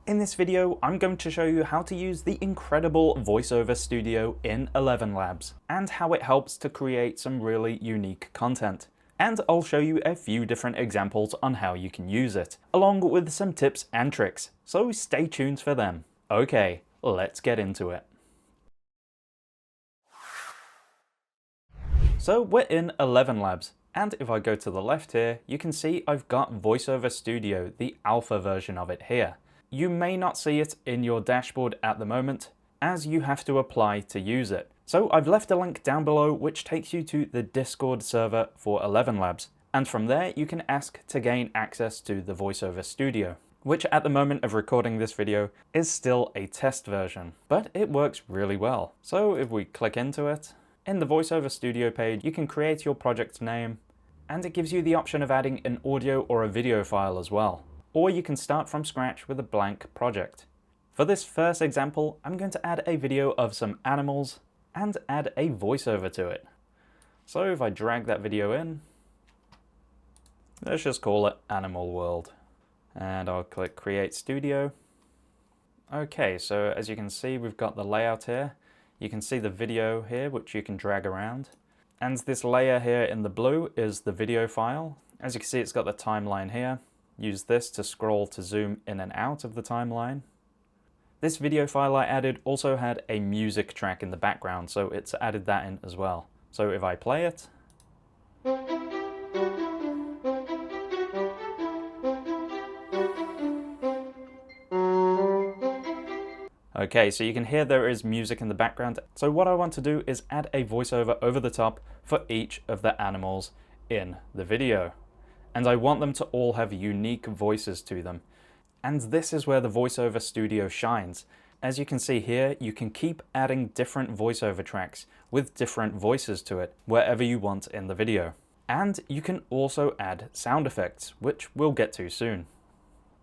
In this video, I'm going to show you how to use the incredible VoiceOver Studio in Elevenlabs, and how it helps to create some really unique content. And I'll show you a few different examples on how you can use it, along with some tips and tricks, so stay tuned for them. Okay, let's get into it. So we're in Elevenlabs, and if I go to the left here, you can see I've got VoiceOver Studio, the alpha version of it here. You may not see it in your dashboard at the moment, as you have to apply to use it. So I've left a link down below which takes you to the Discord server for Elevenlabs, and from there you can ask to gain access to the VoiceOver Studio, which at the moment of recording this video is still a test version, but it works really well. So if we click into it, in the VoiceOver Studio page you can create your project name, and it gives you the option of adding an audio or a video file as well. Or you can start from scratch with a blank project. For this first example, I'm going to add a video of some animals and add a voiceover to it. So if I drag that video in, let's just call it Animal World. And I'll click Create Studio. Okay, so as you can see, we've got the layout here. You can see the video here, which you can drag around. And this layer here in the blue is the video file. As you can see, it's got the timeline here. Use this to scroll to zoom in and out of the timeline. This video file I added also had a music track in the background, so it's added that in as well. So if I play it, okay, so you can hear there is music in the background. So what I want to do is add a voiceover over the top for each of the animals in the video. And I want them to all have unique voices to them. And this is where the VoiceOver Studio shines. As you can see here, you can keep adding different voiceover tracks with different voices to it, wherever you want in the video. And you can also add sound effects, which we'll get to soon.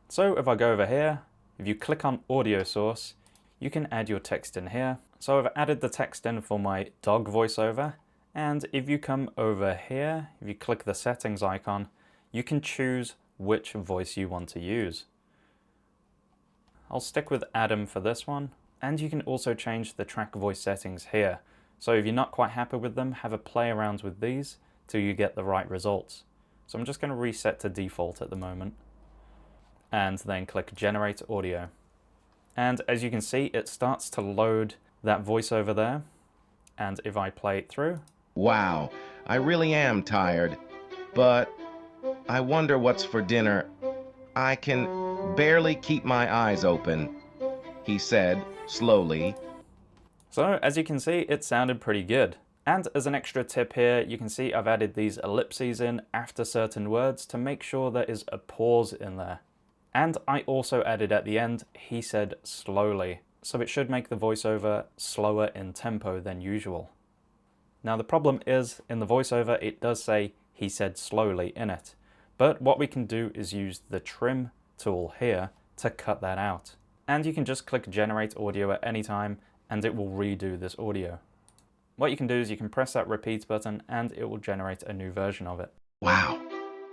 So if I go over here, if you click on audio source, you can add your text in here. So I've added the text in for my dog voiceover. And if you come over here, if you click the settings icon, you can choose which voice you want to use. I'll stick with Adam for this one, and you can also change the track voice settings here. So if you're not quite happy with them, have a play around with these till you get the right results. So I'm just going to reset to default at the moment, and then click Generate Audio. And as you can see, it starts to load that voiceover there, and if I play it through... Wow, I really am tired, but I wonder what's for dinner. I can barely keep my eyes open, he said slowly. So as you can see, it sounded pretty good. And as an extra tip here, you can see I've added these ellipses in after certain words to make sure there is a pause in there. And I also added at the end, he said slowly. So it should make the voiceover slower in tempo than usual. Now the problem is, in the voiceover, it does say he said slowly in it. But what we can do is use the trim tool here to cut that out. And you can just click Generate Audio at any time and it will redo this audio. What you can do is you can press that repeat button and it will generate a new version of it. Wow,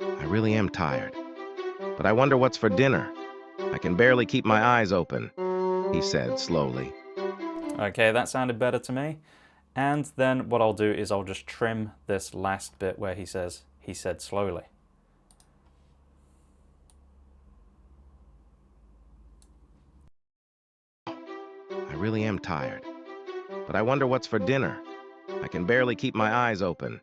I really am tired, but I wonder what's for dinner. I can barely keep my eyes open, he said slowly. Okay, that sounded better to me. And then what I'll do is I'll just trim this last bit where he says, he said slowly. I really am tired, but I wonder what's for dinner. I can barely keep my eyes open.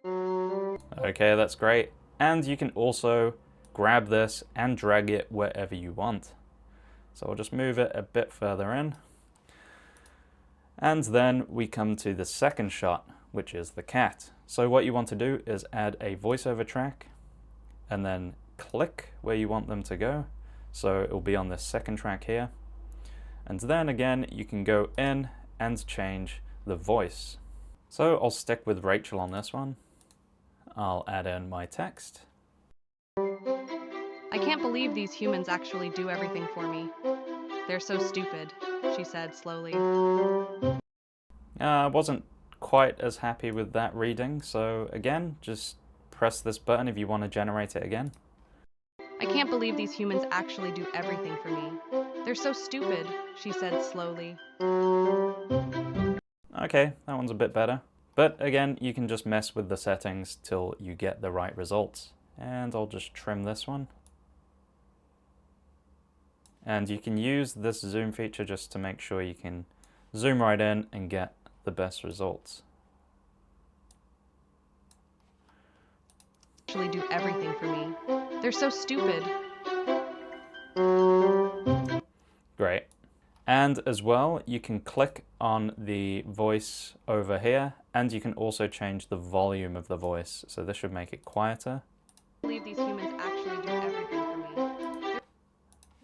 Okay, that's great. And you can also grab this and drag it wherever you want. So I'll just move it a bit further in. And then we come to the second shot, which is the cat. So what you want to do is add a voiceover track and then click where you want them to go. So it will be on the second track here. And then again, you can go in and change the voice. So I'll stick with Rachel on this one. I'll add in my text. I can't believe these humans actually do everything for me. They're so stupid, she said slowly. I wasn't quite as happy with that reading, so again, just press this button if you want to generate it again. I can't believe these humans actually do everything for me. They're so stupid, she said slowly. Okay, that one's a bit better. But again, you can just mess with the settings till you get the right results. And I'll just trim this one. And you can use this zoom feature just to make sure you can zoom right in and get the best results. Actually do everything for me. They're so stupid. Great. And as well, you can click on the voice over here, and you can also change the volume of the voice. So this should make it quieter. I believe these humans actually do everything for me.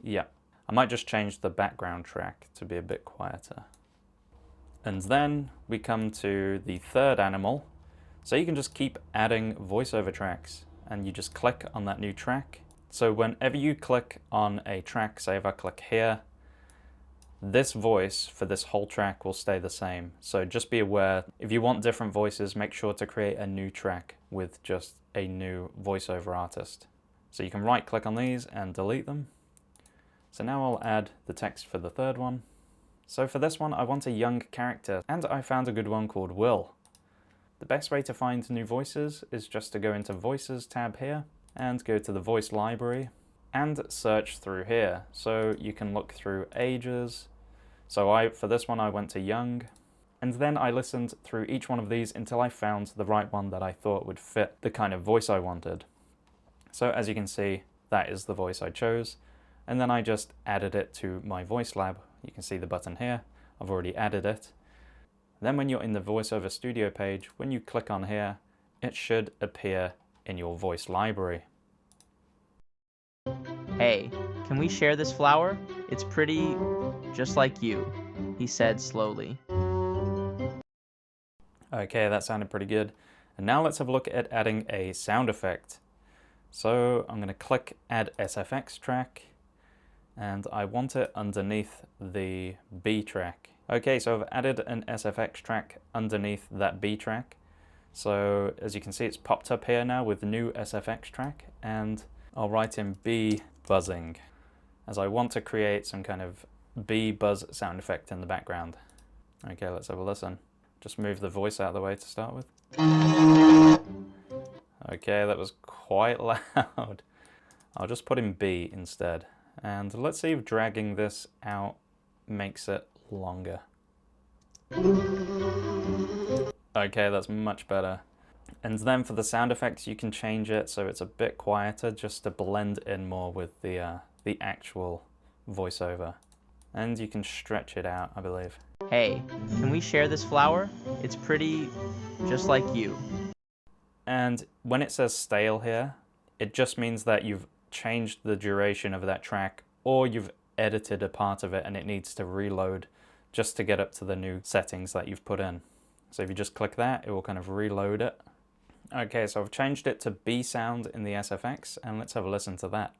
Yeah, I might just change the background track to be a bit quieter. And then we come to the third animal. So you can just keep adding voiceover tracks, and you just click on that new track. So whenever you click on a track, say if I click here, this voice for this whole track will stay the same. So just be aware, if you want different voices, make sure to create a new track with just a new voiceover artist. So you can right click on these and delete them. So now I'll add the text for the third one. So for this one, I want a young character, and I found a good one called Will. The best way to find new voices is just to go into Voices tab here and go to the voice library and search through here. So you can look through ages. So for this one, I went to young, and then I listened through each one of these until I found the right one that I thought would fit the kind of voice I wanted. So as you can see, that is the voice I chose. And then I just added it to my voice lab. You can see the button here. I've already added it. Then when you're in the VoiceOver Studio page, when you click on here, it should appear in your voice library. Hey, can we share this flower? It's pretty just like you, he said slowly. Okay, that sounded pretty good. And now let's have a look at adding a sound effect. So I'm going to click Add SFX track, and I want it underneath the B track. Okay, so I've added an SFX track underneath that B track. So as you can see, it's popped up here now with the new SFX track, and I'll write in B buzzing, as I want to create some kind of bee buzz sound effect in the background. Okay, let's have a listen. Just move the voice out of the way to start with. Okay, that was quite loud. I'll just put in B instead. And let's see if dragging this out makes it longer. Okay, that's much better. And then for the sound effects, you can change it so it's a bit quieter, just to blend in more with the actual voiceover. And you can stretch it out, I believe. Hey, can we share this flower? It's pretty just like you. And when it says stale here, it just means that you've changed the duration of that track, or you've edited a part of it and it needs to reload just to get up to the new settings that you've put in. So if you just click that, it will kind of reload it. Okay, so I've changed it to B sound in the SFX, and let's have a listen to that.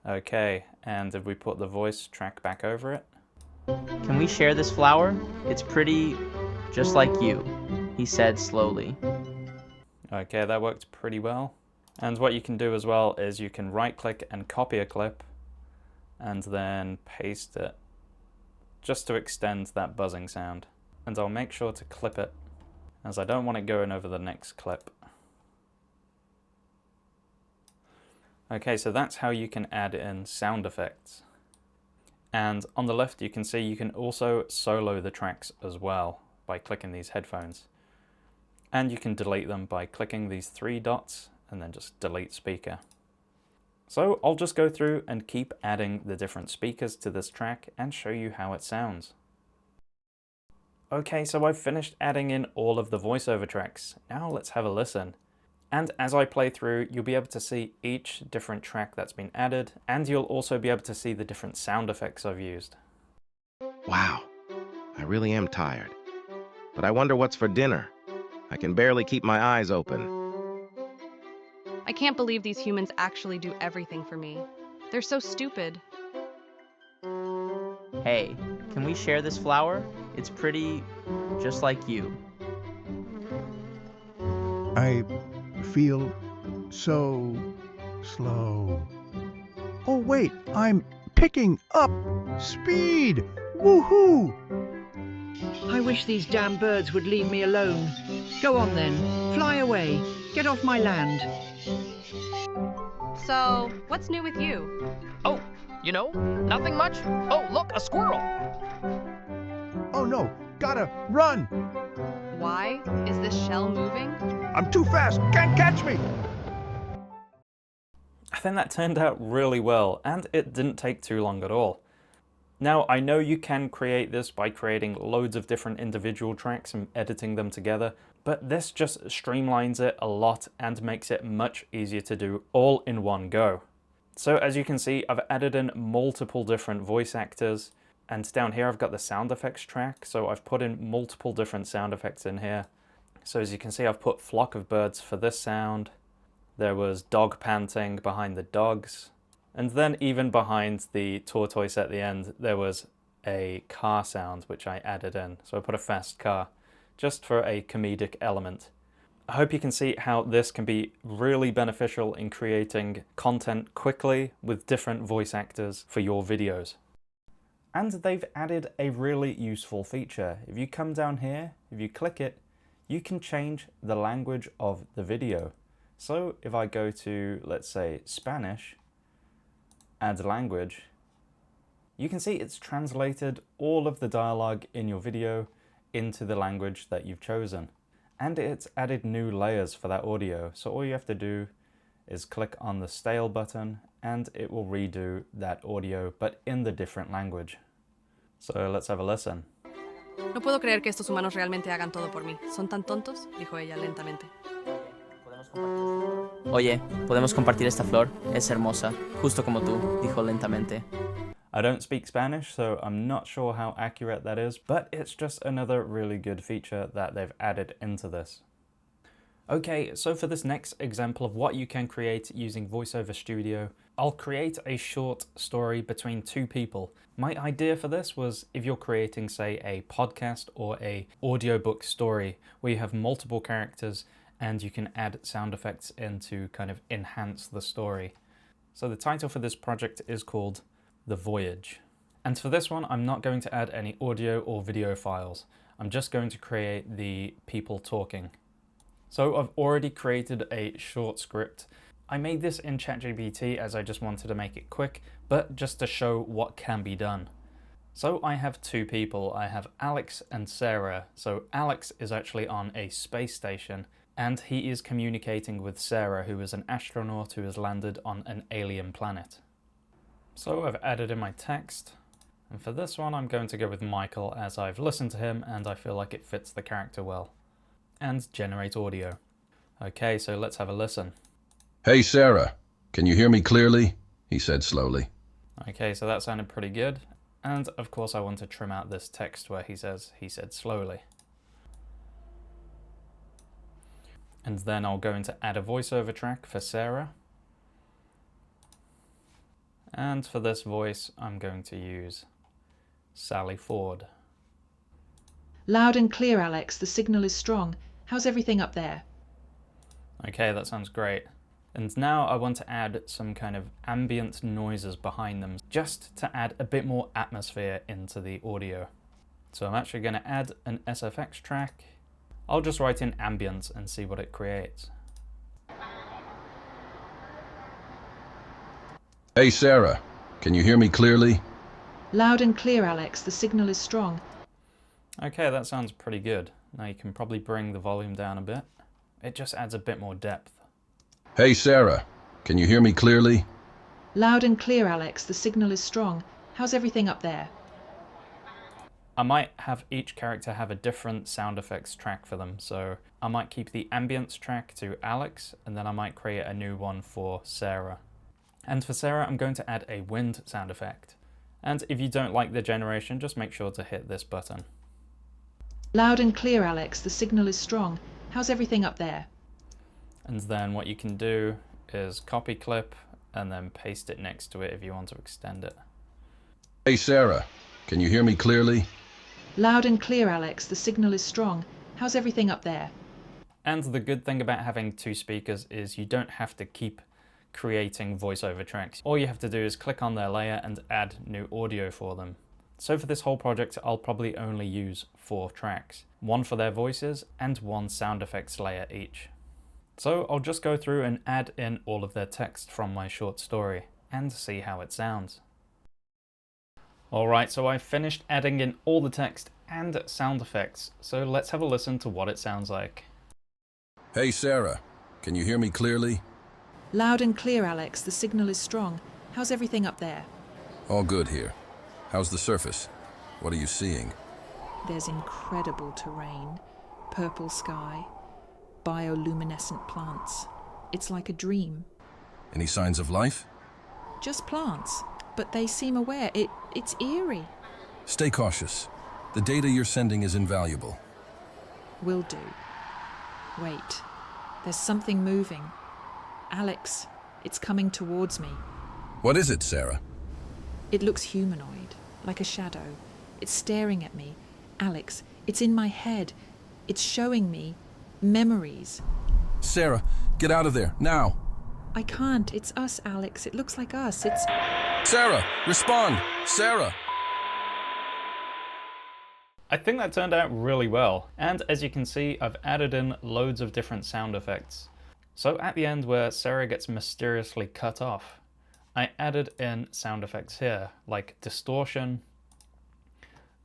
Okay, and if we put the voice track back over it. Can we share this flower? It's pretty just like you, he said slowly. Okay, that worked pretty well. And what you can do as well is you can right click and copy a clip and then paste it just to extend that buzzing sound. And I'll make sure to clip it, as I don't want it going over the next clip. Okay, so that's how you can add in sound effects. And on the left, you can see you can also solo the tracks as well by clicking these headphones. And you can delete them by clicking these three dots and then just delete speaker. So I'll just go through and keep adding the different speakers to this track and show you how it sounds. Okay, so I've finished adding in all of the voiceover tracks. Now let's have a listen. And as I play through, you'll be able to see each different track that's been added, and you'll also be able to see the different sound effects I've used. Wow, I really am tired. But I wonder what's for dinner. I can barely keep my eyes open. I can't believe these humans actually do everything for me. They're so stupid. Hey, can we share this flower? It's pretty just like you. I feel so Slow. Oh wait, I'm picking up speed! Woohoo! I wish these damn birds would leave me alone. Go on then, fly away. Get off my land. So, what's new with you? Oh, nothing much. Oh, look, a squirrel. Oh no, gotta run! Why? Is this shell moving? I'm too fast, can't catch me! I think that turned out really well, and it didn't take too long at all. Now, I know you can create this by creating loads of different individual tracks and editing them together, but this just streamlines it a lot and makes it much easier to do all in one go. So as you can see, I've added in multiple different voice actors, and down here I've got the sound effects track, so I've put in multiple different sound effects in here. So as you can see, I've put flock of birds for this sound. There was dog panting behind the dogs. And then even behind the tortoise at the end, there was a car sound, which I added in. So I put a fast car, just for a comedic element. I hope you can see how this can be really beneficial in creating content quickly with different voice actors for your videos. And they've added a really useful feature. If you come down here, if you click it, you can change the language of the video. So if I go to, let's say, Spanish, add language, you can see it's translated all of the dialogue in your video into the language that you've chosen. And it's added new layers for that audio. So all you have to do is click on the stale button and it will redo that audio, but in the different language. So let's have a listen. No puedo creer que estos humanos realmente hagan todo por mí. ¿Son tan tontos? Dijo ella lentamente. Oye, ¿podemos compartir esta flor? Es hermosa, justo como tú, dijo lentamente. I don't speak Spanish, so I'm not sure how accurate that is, but it's just another really good feature that they've added into this. Okay, so for this next example of what you can create using VoiceOver Studio, I'll create a short story between two people. My idea for this was if you're creating, say, a podcast or a audiobook story where you have multiple characters and you can add sound effects in to kind of enhance the story. So the title for this project is called The Voyage. And for this one, I'm not going to add any audio or video files. I'm just going to create the people talking. So I've already created a short script. I made this in ChatGPT as I just wanted to make it quick, but just to show what can be done. So I have two people. I have Alex and Sarah. So Alex is actually on a space station and he is communicating with Sarah, who is an astronaut who has landed on an alien planet. So I've added in my text, and for this one I'm going to go with Michael as I've listened to him and I feel like it fits the character well. And generate audio. Okay, so let's have a listen. Hey Sarah, can you hear me clearly? He said slowly. Okay, so that sounded pretty good. And of course I want to trim out this text where he said slowly. And then I'll go into add a voiceover track for Sarah. And for this voice, I'm going to use Sally Ford. Loud and clear, Alex. The signal is strong. How's everything up there? Okay, that sounds great. And now I want to add some kind of ambient noises behind them, just to add a bit more atmosphere into the audio. So I'm actually going to add an SFX track. I'll just write in ambience and see what it creates. Hey Sarah, can you hear me clearly? Loud and clear, Alex. The signal is strong. Okay, that sounds pretty good. Now you can probably bring the volume down a bit. It just adds a bit more depth. Hey Sarah, can you hear me clearly? Loud and clear, Alex. The signal is strong. How's everything up there? I might have each character have a different sound effects track for them. So I might keep the ambience track to Alex, and then I might create a new one for Sarah. And for Sarah, I'm going to add a wind sound effect. And if you don't like the generation, just make sure to hit this button. Loud and clear, Alex. The signal is strong. How's everything up there? And then what you can do is copy clip and then paste it next to it if you want to extend it. Hey Sarah, can you hear me clearly? Loud and clear, Alex. The signal is strong. How's everything up there? And the good thing about having two speakers is you don't have to keep creating voiceover tracks. All you have to do is click on their layer and add new audio for them. So for this whole project, I'll probably only use 4 tracks, 1 for their voices and 1 sound effects layer each. So I'll just go through and add in all of their text from my short story and see how it sounds. Alright, so I've finished adding in all the text and sound effects, so let's have a listen to what it sounds like. Hey, Sarah. Can you hear me clearly? Loud and clear, Alex. The signal is strong. How's everything up there? All good here. How's the surface? What are you seeing? There's incredible terrain, purple sky, bioluminescent plants. It's like a dream. Any signs of life? Just plants, but they seem aware. It's eerie. Stay cautious. The data you're sending is invaluable. Will do. Wait, there's something moving. Alex, it's coming towards me. What is it, Sarah? It looks humanoid, like a shadow. It's staring at me. Alex, it's in my head. It's showing me memories. Sarah, get out of there, now! I can't. It's us, Alex. It looks like us. It's... Sarah, respond! Sarah! I think that turned out really well, and as you can see, I've added in loads of different sound effects. So at the end where Sarah gets mysteriously cut off, I added in sound effects here, like distortion,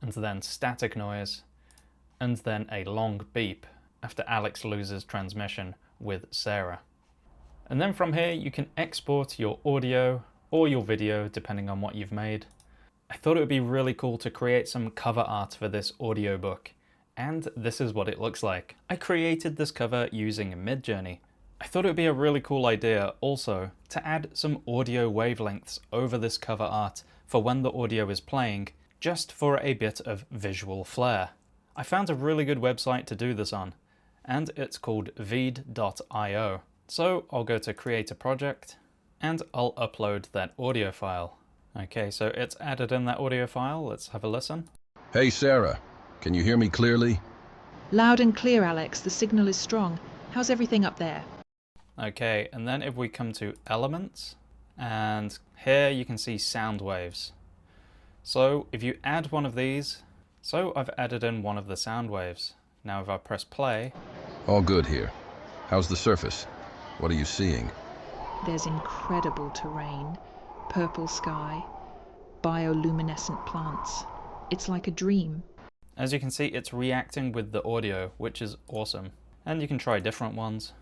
and then static noise, and then a long beep after Alex loses transmission with Sarah. And then from here you can export your audio or your video depending on what you've made. I thought it would be really cool to create some cover art for this audiobook, and this is what it looks like. I created this cover using Midjourney. I thought it would be a really cool idea also to add some audio wavelengths over this cover art for when the audio is playing, just for a bit of visual flair. I found a really good website to do this on, and it's called veed.io. So I'll go to create a project and I'll upload that audio file. Okay, so it's added in that audio file. Let's have a listen. Hey, Sarah. Can you hear me clearly? Loud and clear, Alex. The signal is strong. How's everything up there? Okay, and then if we come to elements, and here you can see sound waves. So if you add one of these, so I've added in one of the sound waves. Now if I press play. All good here. How's the surface? What are you seeing? There's incredible terrain, purple sky, bioluminescent plants. It's like a dream. As you can see, it's reacting with the audio, which is awesome. And you can try different ones.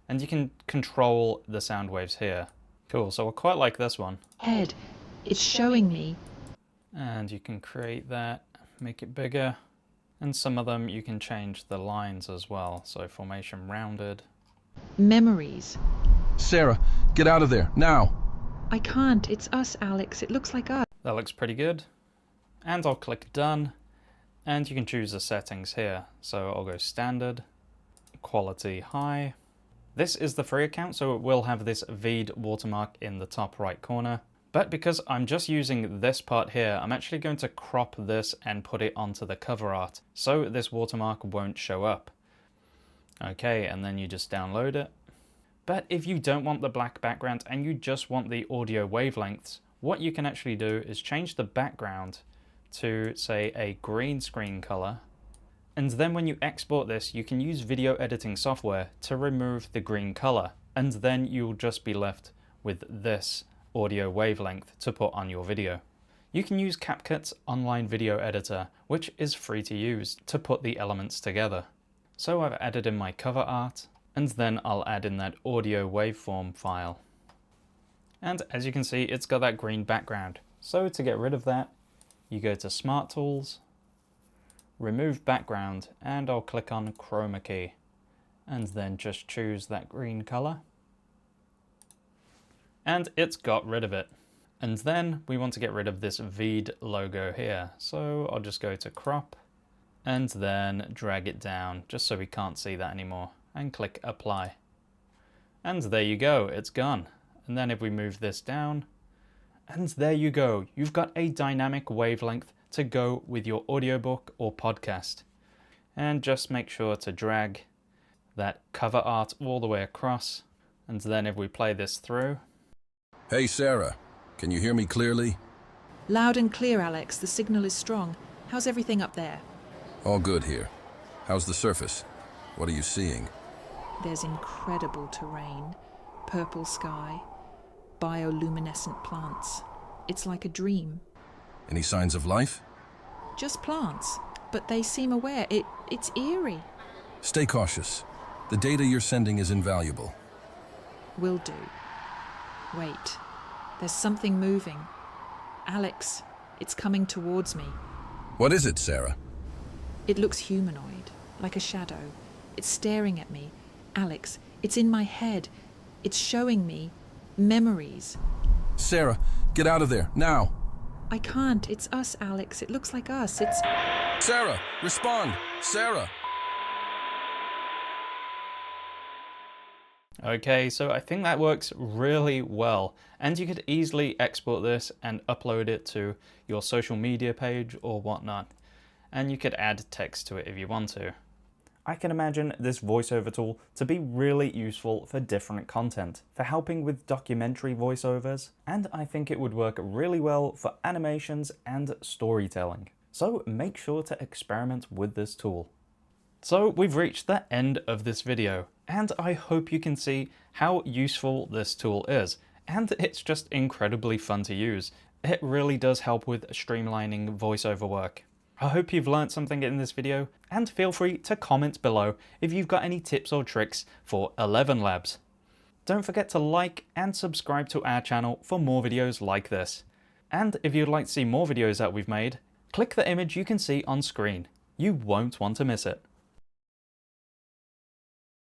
And you can control the sound waves here. Cool, so I quite like this one. Head, it's showing me. And you can create that, make it bigger. And some of them you can change the lines as well. So formation rounded. Memories. Sarah, get out of there, now! I can't. It's us, Alex. It looks like us. That looks pretty good. And I'll click done. And you can choose the settings here. So I'll go standard, quality high. This is the free account, so it will have this Veed watermark in the top right corner. But because I'm just using this part here, I'm actually going to crop this and put it onto the cover art, so this watermark won't show up. Okay, and then you just download it. But if you don't want the black background and you just want the audio wavelengths, what you can actually do is change the background to, say, a green screen color. And then when you export this, you can use video editing software to remove the green color. And then you'll just be left with this audio wavelength to put on your video. You can use CapCut's online video editor, which is free to use, to put the elements together. So I've added in my cover art, and then I'll add in that audio waveform file. And as you can see, it's got that green background. So to get rid of that, you go to Smart Tools, Remove Background, and I'll click on Chroma Key, and then just choose that green color. And it's got rid of it. And then we want to get rid of this Veed logo here. So I'll just go to Crop, and then drag it down, just so we can't see that anymore, and click Apply. And there you go, it's gone. And then if we move this down, and there you go, you've got a dynamic wavelength to go with your audiobook or podcast. And just make sure to drag that cover art all the way across, And then if we play this through. Hey, Sarah. Can you hear me clearly? Loud and clear, Alex. The signal is strong. How's everything up there? All good here. How's the surface? What are you seeing? There's incredible terrain, purple sky, bioluminescent plants. It's like a dream. Any signs of life? Just plants, but they seem aware. It's eerie. Stay cautious. The data you're sending is invaluable. Will do. Wait, there's something moving. Alex, it's coming towards me. What is it, Sarah? It looks humanoid, like a shadow. It's staring at me. Alex, it's in my head. It's showing me memories. Sarah, get out of there, now! I can't. It's us, Alex. It looks like us. It's... Sarah, respond! Sarah! Okay, so I think that works really well, and you could easily export this and upload it to your social media page or whatnot, and you could add text to it if you want to. I can imagine this voiceover tool to be really useful for different content, for helping with documentary voiceovers, and I think it would work really well for animations and storytelling. So make sure to experiment with this tool. So we've reached the end of this video, and I hope you can see how useful this tool is, and it's just incredibly fun to use. It really does help with streamlining voiceover work. I hope you've learned something in this video, and feel free to comment below if you've got any tips or tricks for Elevenlabs. Don't forget to like and subscribe to our channel for more videos like this. And if you'd like to see more videos that we've made, click the image you can see on screen. You won't want to miss it.